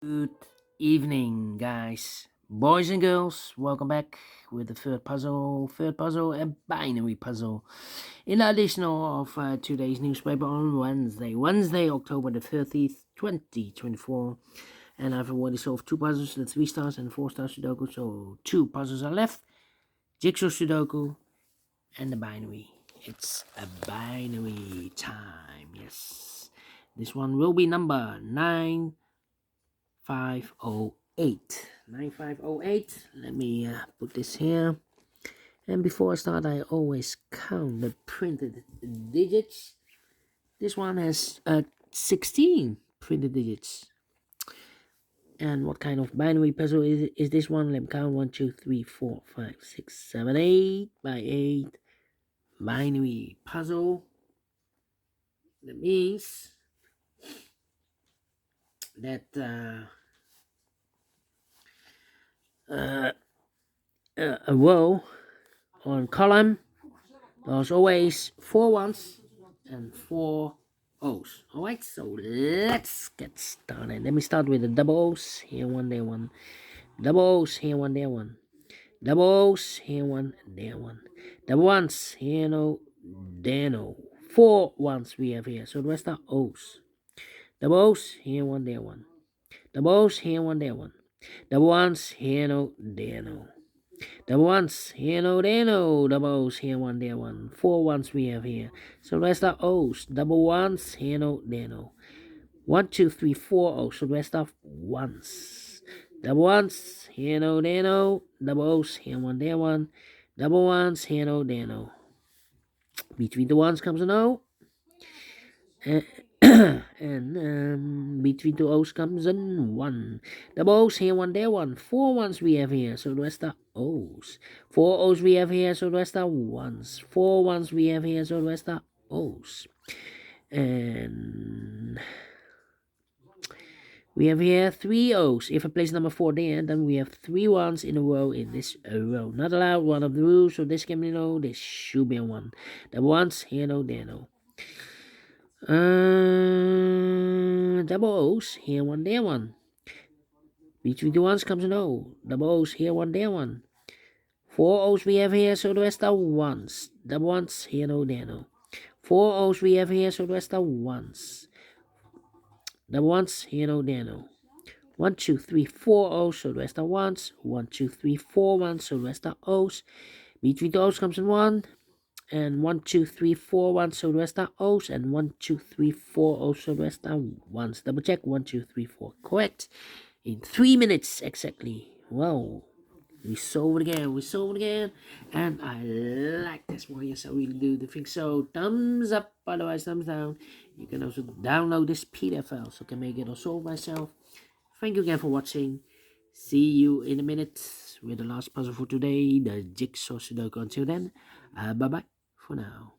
Good evening, guys, boys and girls. Welcome back with the third puzzle. A binary puzzle. In addition of today's newspaper on Wednesday, October the 30th, 2024. And I've already solved two puzzles, the 3 stars and 4 star Sudoku. So two puzzles are left: Jigsaw Sudoku and the binary. It's a binary time. Yes, this one will be number 9508. Let me put this here. And before I start, I always count the printed digits. This one has 16 printed digits. And what kind of binary puzzle is this one? Let me count: 1, 2, 3, 4, 5, 6, 7, 8 by 8 binary puzzle. That means that a row on column, there's always 4 ones and 4 O's. Alright, so let's get started. Let me start with the double O's. Here one, there one. Double O's, here one, there one. Double O's, here one, there one. Double ones, here no, there no. 4 ones we have here, so the rest are O's. Double O's, here one, there one. Double O's, here one, there one. Double ones, here no, there no. Double ones, here no, there no. Double O's, here one, there one. 4 ones we have here. So the rest are O's. Double ones, here no, there no. 1, 2, 3, 4 O's. So the rest are ones. Double ones, here no, there no. Double O's, here one, there one. Double ones, here no, there no. Between the ones comes an O. And between two O's comes a 1. Double O's, here one, there one. 4 ones we have here, so the rest are O's. 4 O's we have here, so the rest are ones. 4 ones we have here, so the rest are O's. And we have here 3 O's. If I place number 4 there, then we have 3 ones in a row in this row. Not allowed, one of the rules, so this can be no, this should be a 1. Double ones, here no, there no. Double O's, here one, there one. Between the ones comes an O. Double O's, here one, there one. 4 O's we have here, so the rest are ones. Double ones, here no, there no. 4 O's we have here, so the rest are ones. Double ones, here no, there no. 1, 2, 3, 4 O's, so the rest are ones. 1, 2, 3, 4 ones, so the rest are O's. Between the O's comes an 1. And 1, 2, 3, 4 ones, so the rest are O's. And 1, 2, 3, 4 O's, so the rest are ones. Double check. 1, 2, 3, 4. Correct. In 3 minutes exactly. Wow. We solved it again. And I like this one. Yes, I really do. Think so. Thumbs up, otherwise thumbs down. You can also download this PDF file so I can make it or solve myself. Thank you again for watching. See you in a minute with the last puzzle for today, the Jigsaw Sudoku. Until then, bye-bye for now.